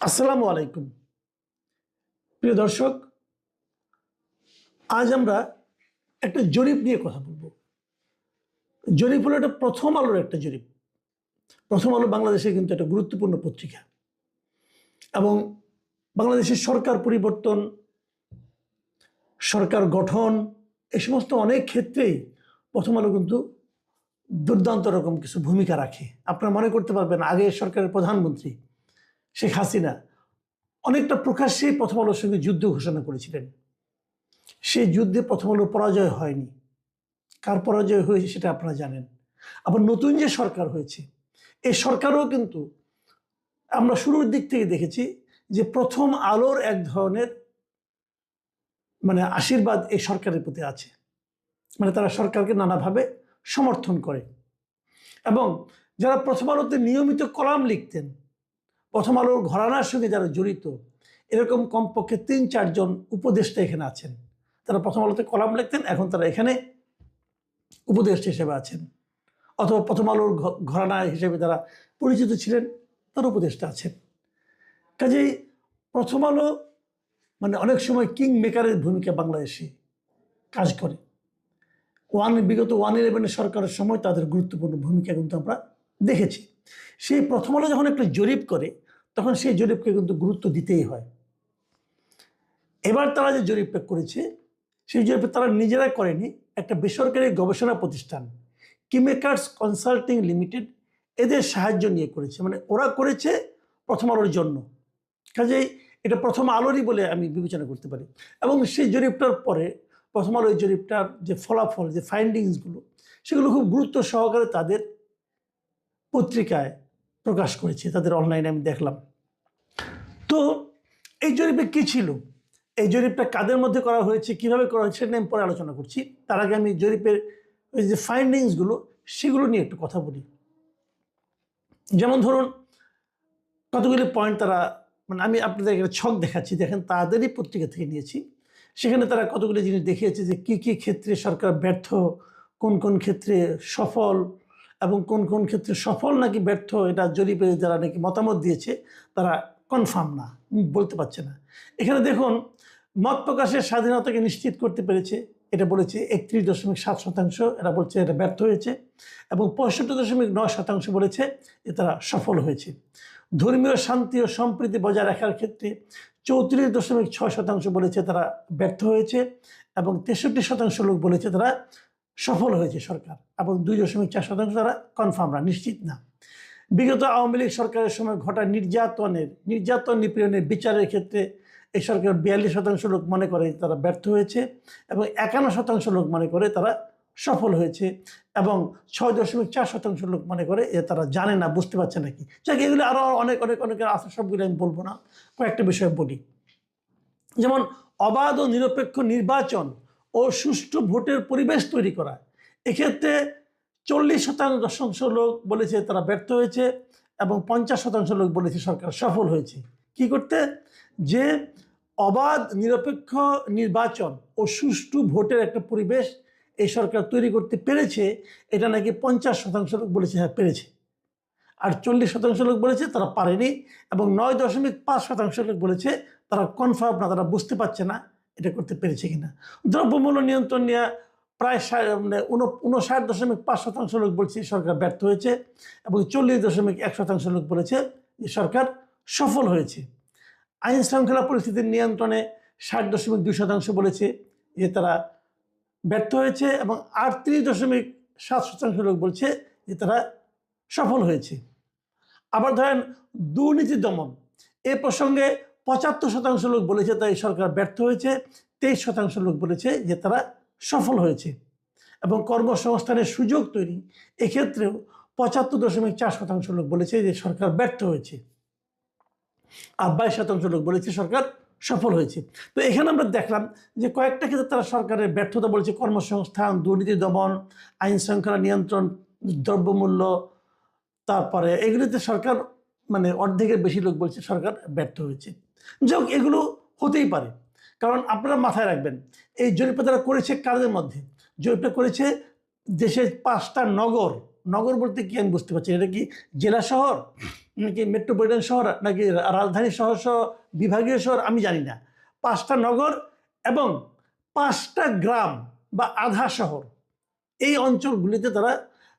আসসালামু আলাইকুম প্রিয় দর্শক। আজ আমরা একটা জরিপ নিয়ে কথা বলবো। জরিপ হলো এটা প্রথম আলোর একটা জরিপ। প্রথম আলো বাংলাদেশে কিন্তু একটা গুরুত্বপূর্ণ পত্রিকা এবং বাংলাদেশের সরকার পরিবর্তন, সরকার গঠন, এই সমস্ত অনেক ক্ষেত্রেই প্রথম আলো কিন্তু দুর্দান্ত রকম কিছু ভূমিকা রাখে। আপনারা মনে করতে পারবেন আগে সরকারের প্রধানমন্ত্রী শেখ হাসিনা অনেকটা প্রকাশ্যেই প্রথম আলোর সঙ্গে যুদ্ধ ঘোষণা করেছিলেন। সেই যুদ্ধে প্রথম আলো পরাজয় হয়নি। কার পরাজয় হয়েছে সেটা আপনারা জানেন। আবার নতুন যে সরকার হয়েছে, এই সরকারও কিন্তু আমরা শুরুর দিক থেকে দেখেছি যে প্রথম আলোর এক ধরনের আশীর্বাদ এই সরকারের প্রতি আছে। তারা সরকারকে নানাভাবে সমর্থন করে এবং যারা প্রথম আলোতে নিয়মিত কলাম লিখতেন, প্রথম আলোর ঘরানার সঙ্গে যারা জড়িত, এরকম কমপক্ষে ৩-৪ জন উপদেষ্টা এখানে আছেন। তারা প্রথম আলোতে কলাম লিখতেন, এখন তারা এখানে উপদেষ্টা হিসেবে আছেন, অথবা প্রথম আলোর ঘরানা হিসেবে তারা পরিচিত ছিলেন, তার উপদেষ্টা আছেন। কাজেই প্রথম আলো অনেক সময় কিং মেকারের ভূমিকা বাংলাদেশে কাজ করে। বিগত 1-11 সরকারের সময় তাদের গুরুত্বপূর্ণ ভূমিকা কিন্তু আমরা দেখেছি। সেই প্রথম আলো যখন একটা জরিপ করে, তখন সেই জরিপকে কিন্তু গুরুত্ব দিতেই হয়। এবার তারা যে জরিপটা করেছে, সেই জরিপে তারা নিজেরা করেনি, একটা বেসরকারি গবেষণা প্রতিষ্ঠান কিমেকার্স কনসাল্টিং লিমিটেড এদের সাহায্য নিয়ে করেছে। ওরা করেছে প্রথম আলোর জন্য। কাজেই এটা প্রথম আলোরই বলে আমি বিবেচনা করতে পারি। এবং সেই জরিপটার পরে প্রথম আলো এই জরিপটার যে ফলাফল, যে ফাইন্ডিংসগুলো, সেগুলো খুব গুরুত্ব সহকারে তাদের পত্রিকায় প্রকাশ করেছে, তাদের অনলাইনে আমি দেখলাম। তো এই জরিপে কী ছিল, এই জরিপটা কাদের মধ্যে করা হয়েছে, কিভাবে করা হয়েছে, সেটা আমি পরে আলোচনা করছি। তার আগে আমি জরিপের ওই যে ফাইন্ডিংসগুলো, সেগুলো নিয়ে একটু কথা বলি। যেমন ধরুন, কতগুলি পয়েন্ট তারা আমি আপনাদের একটা ছক দেখাচ্ছি, দেখেন তাদেরই পত্রিকা থেকে নিয়েছি। সেখানে তারা কতগুলি জিনিস দেখিয়েছে যে কী কী ক্ষেত্রে সরকার ব্যর্থ, কোন কোন ক্ষেত্রে সফল, এবং কোন কোন ক্ষেত্রে সফল নাকি ব্যর্থ, এটা জরিপে যারা নাকি মতামত দিয়েছে তারা কনফার্ম না, বলতে পারছে না। এখানে দেখুন, মত প্রকাশের স্বাধীনতাকে নিশ্চিত করতে পেরেছে, এটা বলেছে 31.7%, এরা বলছে এটা ব্যর্থ হয়েছে। এবং 65.9% বলেছে যে তারা সফল হয়েছে। ধর্মীয় শান্তি ও সম্প্রীতি বজায় রাখার ক্ষেত্রে 34.6% বলেছে তারা ব্যর্থ হয়েছে, এবং 63% লোক বলেছে তারা সফল হয়েছে সরকার, এবং 2.4% তারা কনফার্ম না, নিশ্চিত না। বিগত আওয়ামী লীগ সরকারের সময় ঘটা নির্যাতন নিপীড়নের বিচারের ক্ষেত্রে এই সরকার 42% লোক মনে করে তারা ব্যর্থ হয়েছে, এবং 51% লোক মনে করে তারা সফল হয়েছে, এবং 6.4% লোক মনে করে তারা জানে না, বুঝতে পারছে নাকি। যাক, এগুলো আরও অনেক অনেক অনেকের আছে, সবগুলো আমি বলবো না, কয়েকটা বিষয় বলি। যেমন অবাধ ও নিরপেক্ষ নির্বাচন ও সুষ্ঠু ভোটের পরিবেশ তৈরি করা, এক্ষেত্রে 40% লোক বলেছে তারা ব্যর্থ হয়েছে, এবং 50% লোক বলেছে সরকার সফল হয়েছে। কি করতে? যে অবাধ নিরপেক্ষ নির্বাচন ও সুষ্ঠু ভোটের একটা পরিবেশ এই সরকার তৈরি করতে পেরেছে, এটা নাকি 50% লোক বলেছে হ্যাঁ পেরেছে, আর 40% লোক বলেছে তারা পারেনি, এবং 9.5% লোক বলেছে তারা কনফার্ম না, তারা বুঝতে পারছে না এটা করতে পেরেছে কিনা। দ্রব্যমূল্য নিয়ন্ত্রণ নিয়ে প্রায় 59.5% লোক বলছে সরকার ব্যর্থ হয়েছে, এবং 40.1% লোক বলেছে যে সরকার সফল হয়েছে। আইন শৃঙ্খলা পরিস্থিতির নিয়ন্ত্রণে 60.2% বলেছে যে তারা ব্যর্থ হয়েছে, এবং 38.7% লোক বলছে যে তারা সফল হয়েছে। আবার ধরেন দুর্নীতি দমন, এ প্রসঙ্গে 75% লোক বলেছে তাই সরকার ব্যর্থ হয়েছে, 23% লোক বলেছে যে তারা সফল হয়েছে। এবং কর্মসংস্থানের সুযোগ তৈরি, এক্ষেত্রেও 75.4% লোক বলেছে যে সরকার ব্যর্থ হয়েছে, আর 22% লোক বলেছে সরকার সফল হয়েছে। তো এখানে আমরা দেখলাম যে কয়েকটা ক্ষেত্রে তারা সরকারের ব্যর্থতা বলেছে, কর্মসংস্থান, দুর্নীতি দমন, আইন শৃঙ্খলা নিয়ন্ত্রণ, দ্রব্যমূল্য, তারপরে এগুলিতে সরকার অর্ধেকের বেশি লোক বলছে সরকার ব্যর্থ হয়েছে। যাক, এগুলো হতেই পারে, কারণ আপনারা মাথায় রাখবেন এই জরিপটা তারা করেছে কাদের মধ্যে? জরিপটা করেছে দেশের 5টা নগর নগর বলতে কি আমি বুঝতে পারছি, এটা কি জেলা শহর নাকি মেট্রোপলিটন শহর নাকি রাজধানী শহর সহ বিভাগীয় শহর আমি জানি না। 5টা নগর এবং 5টা গ্রাম বা আধা শহর, এই অঞ্চলগুলিতে তারা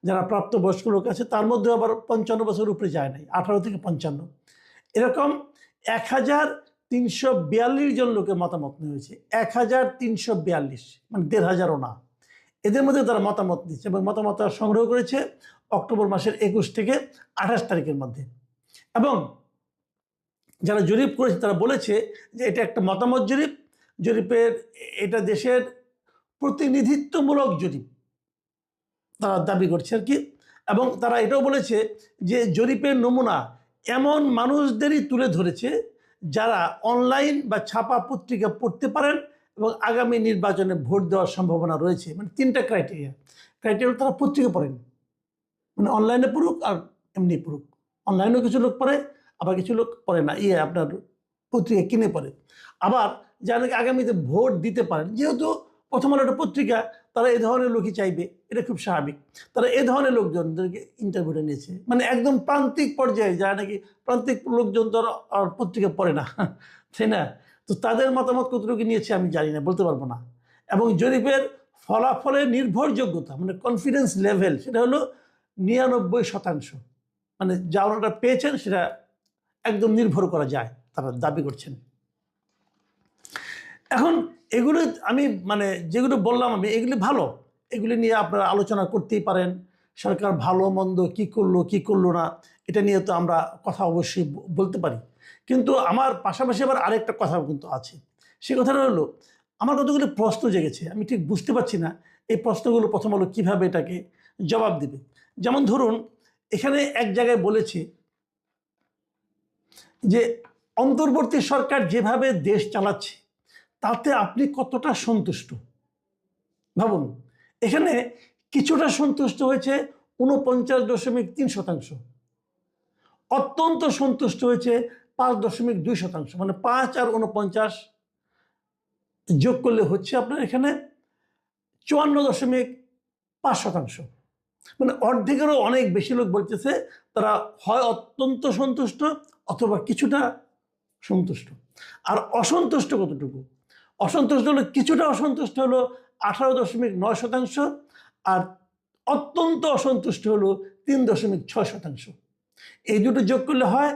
যারা প্রাপ্তবয়স্ক লোক আছে তার মধ্যে আবার 55 বছর উপরে যায় নাই, 18 থেকে 55, এরকম 1342 জন লোকের মতামত নেওয়া হয়েছে। 1342, মানে 1500ও না। এদের মধ্যে তারা মতামত দিচ্ছে এবং মতামত সংগ্রহ করেছে অক্টোবর মাসের 21 থেকে 28 তারিখের মধ্যে। এবং যারা জরিপ করেছে তারা বলেছে যে এটা একটা মতামত জরিপ, জরিপের এটা দেশের প্রতিনিধিত্বমূলক জরিপ তারা দাবি করছে আর কি। এবং তারা এটাও বলেছে যে জরিপের নমুনা এমন মানুষদেরই তুলে ধরেছে যারা অনলাইন বা ছাপা পত্রিকা পড়তে পারেন এবং আগামী নির্বাচনে ভোট দেওয়ার সম্ভাবনা রয়েছে। মানে 3টা ক্রাইটেরিয়া তারা পত্রিকা পড়েন, মানে অনলাইনে পড়ুক আর এমনি পড়ুক। অনলাইনেও কিছু লোক পড়ে, আবার কিছু লোক পড়ে না, আপনার পত্রিকা কিনে পড়ে। আবার যারা আগামীতে ভোট দিতে পারেন, যেহেতু প্রথম আলো একটা পত্রিকা, তারা এই ধরনের লোকই চাইবে, এটা খুব স্বাভাবিক। তারা এই ধরনের লোকজনদেরকে ইন্টারভিউটা নিয়েছে, মানে একদম প্রান্তিক পর্যায়ে যারা নাকি প্রান্তিক লোকজন তো আর পত্রিকা পড়ে না, তাই না? তো তাদের মতামত কতটুকু নিয়েছে আমি জানি না, বলতে পারবো না। এবং জরিপের ফলাফলের নির্ভরযোগ্যতা মানে কনফিডেন্স লেভেল সেটা হলো 99%, মানে যা ওনারা পেয়েছেন সেটা একদম নির্ভর করা যায়, তারা দাবি করছেন। এখন এগুলো আমি মানে যেগুলো বললাম আমি, এগুলি ভালো, এগুলি নিয়ে আপনারা আলোচনা করতেই পারেন। সরকার ভালো মন্দ কী করলো কী করলো না এটা নিয়ে তো আমরা কথা অবশ্যই বলতে পারি। কিন্তু আমার পাশাপাশি আবার আরেকটা কথা কিন্তু আছে। সে কথাটা হলো, আমার কতগুলো প্রশ্ন জেগেছে, আমি ঠিক বুঝতে পারছি না এই প্রশ্নগুলো প্রথম হলো কীভাবে এটাকে জবাব দেবে। যেমন ধরুন, এখানে এক জায়গায় বলেছে যে অন্তর্বর্তী সরকার যেভাবে দেশ চালাচ্ছে তাতে আপনি কতটা সন্তুষ্ট। ভাবুন, এখানে কিছুটা সন্তুষ্ট হয়েছে 49.3%, অত্যন্ত সন্তুষ্ট হয়েছে 5.2%, মানে 5 আর 49 যোগ করলে হচ্ছে আপনার এখানে 54.5%। মানে অর্ধেকেরও অনেক বেশি লোক বলতেছে তারা হয় অত্যন্ত সন্তুষ্ট অথবা কিছুটা সন্তুষ্ট। আর অসন্তুষ্ট কতটুকু? অসন্তুষ্ট হলো, কিছুটা অসন্তুষ্ট হলো 18.9%, আর অত্যন্ত অসন্তুষ্ট হলো 3.6%। এই দুটো যোগ করলে হয়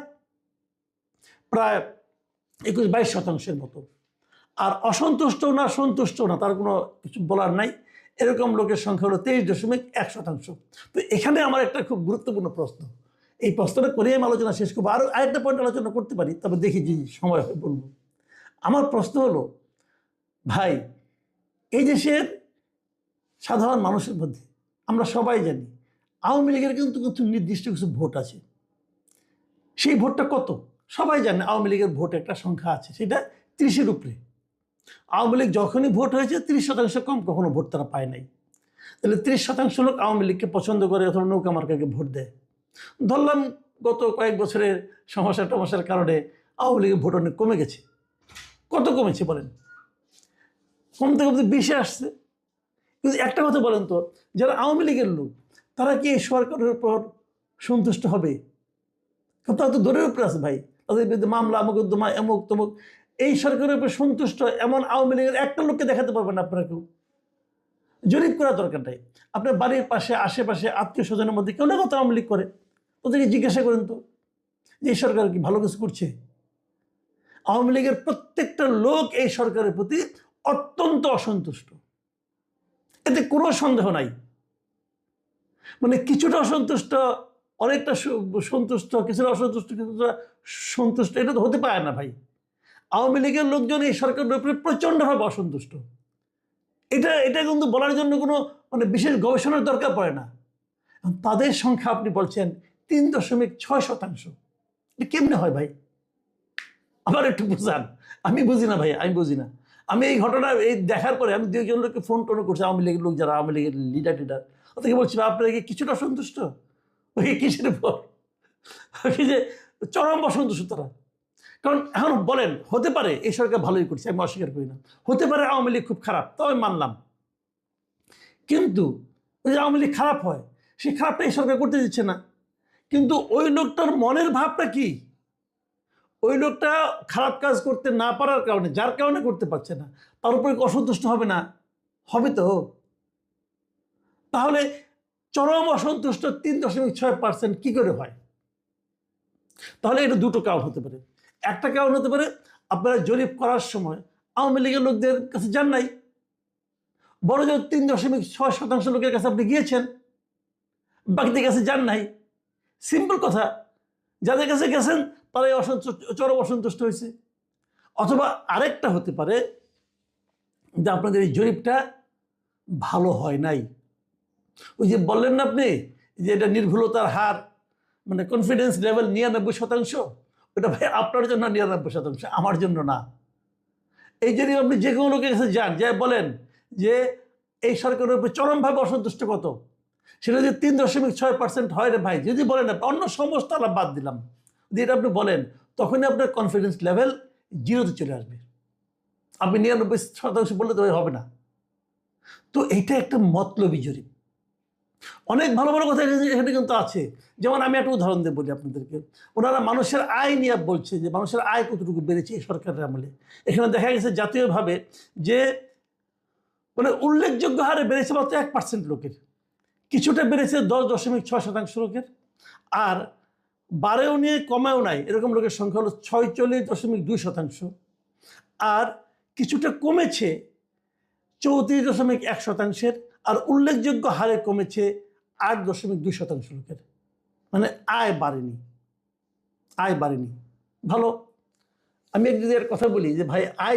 প্রায় 21-22% মতো। আর অসন্তুষ্ট না সন্তুষ্ট না তার কোনো কিছু বলার নাই, এরকম লোকের সংখ্যা হলো 23.1%। তো এখানে আমার একটা খুব গুরুত্বপূর্ণ প্রশ্ন, এই প্রশ্নটা করে আমি আলোচনা শেষ করবো, আরও আরেকটা পয়েন্ট আলোচনা করতে পারি, তবে দেখি যে সময় হয় বলবো। আমার প্রশ্ন হলো, ভাই, এই দেশের সাধারণ মানুষের মধ্যে আমরা সবাই জানি আওয়ামী লীগের কিন্তু কিছু নির্দিষ্ট কিছু ভোট আছে। সেই ভোটটা কত সবাই জানে, আওয়ামী লীগের ভোট একটা সংখ্যা আছে, সেটা 30-এর উপরে। আওয়ামী লীগ যখনই ভোট হয়েছে 30% কম কখনো ভোট তারা পায় নাই। তাহলে 30% লোক আওয়ামী লীগকে পছন্দ করে অথবা নৌকা মার্কাকে ভোট দেয়। ধরলাম গত কয়েক বছরের সমস্যা টমস্যার কারণে আওয়ামী লীগের ভোট অনেক কমে গেছে। কত কমেছে বলেন? কমতে কমতে 20-এ আসছে। কিন্তু একটা কথা বলেন তো, যারা আওয়ামী লীগের লোক তারা কি এই সরকারের উপর সন্তুষ্ট হবে? তারা তো দৌড়ের উপরে আছে ভাই, তাদের বিরুদ্ধে মামলা, মোকদ্দমা, এমুক তমুক। এই সরকারের উপর সন্তুষ্ট এমন আওয়ামী লীগের একটা লোককে দেখাতে পারবেন আপনারা কেউ? জরিপ করার দরকার নাই। আপনার বাড়ির পাশে আশেপাশে আত্মীয় স্বজনের মধ্যে কেউ না কত আওয়ামী লীগ করে, ওদেরকে জিজ্ঞাসা করেন তো যে এই সরকার কি ভালো কিছু করছে? আওয়ামী লীগের প্রত্যেকটা লোক এই সরকারের প্রতি অত্যন্ত অসন্তুষ্ট, এতে কোনো সন্দেহ নাই। মানে কিছুটা অসন্তুষ্ট, অনেকটা সন্তুষ্ট, কিছুটা অসন্তুষ্ট, কিছুটা সন্তুষ্ট, এটা তো হতে পারে না ভাই। আওয়ামী লীগের লোকজন এই সরকারের উপরে প্রচণ্ডভাবে অসন্তুষ্ট। এটা কিন্তু বলার জন্য কোনো মানে বিশেষ গবেষণার দরকার পড়ে না। তাদের সংখ্যা আপনি বলছেন 3.6%। এটা কেমনে হয় ভাই? আবার একটু বুঝান, আমি বুঝি না ভাই, আমি বুঝি না। আমি এই ঘটনা এই দেখার পরে আমি 2জন লোককে ফোন টোন করছি, আওয়ামী লীগের লোক যারা আওয়ামী লীগের লিডার ওদেরকে বলছি আপনারা কি কিছুটা সন্তুষ্ট? ওই কিসের পর ওই যে চরম অসন্তুষ্ট তারা। কারণ এখন বলেন, হতে পারে এই সরকার ভালোই করছে, আমি অস্বীকার করি না, হতে পারে আওয়ামী লীগ খুব খারাপ, তবে মানলাম। কিন্তু ওই যে আওয়ামী লীগ খারাপ হয়, সেই খারাপটা এই সরকার করতে দিচ্ছে না। কিন্তু ওই লোকটার মনের ভাবটা কি? ওই লোকটা খারাপ কাজ করতে না পারার কারণে, যার কারণে করতে পারছে না, তার উপরে অসন্তুষ্ট হবে না? হবে তো। তাহলে চরম অসন্তুষ্ট 3.6% কি করে হয়? তাহলে এটা দুটো কারণ হতে পারে। একটা কারণ হতে পারে আপনারা জরিপ করার সময় আওয়ামী লীগের লোকদের কাছে যান নাই, বড় জোর 3.6% লোকের কাছে আপনি গিয়েছেন, বাকিদের কাছে যান নাই। সিম্পল কথা, যাদের কাছে গেছেন তারাই চরম অসন্তুষ্ট হয়েছে। অথবা আরেকটা হতে পারে যে আপনাদের এই জরিপটা ভালো হয় নাই। ওই যে বললেন না আপনি যে এটা নির্ভুলতার হার, মানে কনফিডেন্স লেভেল 99%, ওটা ভাই আপনার জন্য 99%, আমার জন্য না। এই জন্য আপনি যে কোনো লোকের কাছে যান, যাই বলেন যে এই সরকারের উপর চরমভাবে অসন্তুষ্ট কত, সেটা যদি 3.6% হয় রে ভাই, যদি বলেন আপনি, অন্য সমস্ত আলাপ বাদ দিলাম, যদি এটা আপনি বলেন, তখনই আপনার কনফিডেন্স লেভেল 0-তে চলে আসবে। আপনি 99% বললে তো হবে না। তো এইটা একটা মতলবী জরিপ। অনেক ভালো ভালো কথা এখানে কিন্তু আছে। যেমন আমি একটা উদাহরণ দিয়ে বলি আপনাদেরকে। ওনারা মানুষের আয় নিয়ে বলছে যে মানুষের আয় কতটুকু বেড়েছে এই সরকারের আমলে। এখানে দেখা গেছে জাতীয়ভাবে যে মানে উল্লেখযোগ্য হারে বেড়েছে মাত্র 1% লোকের, কিছুটা বেড়েছে 10.6% লোকের, আর বাড়েও নিয়ে কমেও নাই এরকম লোকের সংখ্যা হলো 46.2%, আর কিছুটা কমেছে 34.1%, আর উল্লেখযোগ্য হারে কমেছে 8.2% লোকের। মানে আয় বাড়েনি, আয় বাড়েনি। ভালো। আমি যদি এর কথা বলি যে ভাই আয়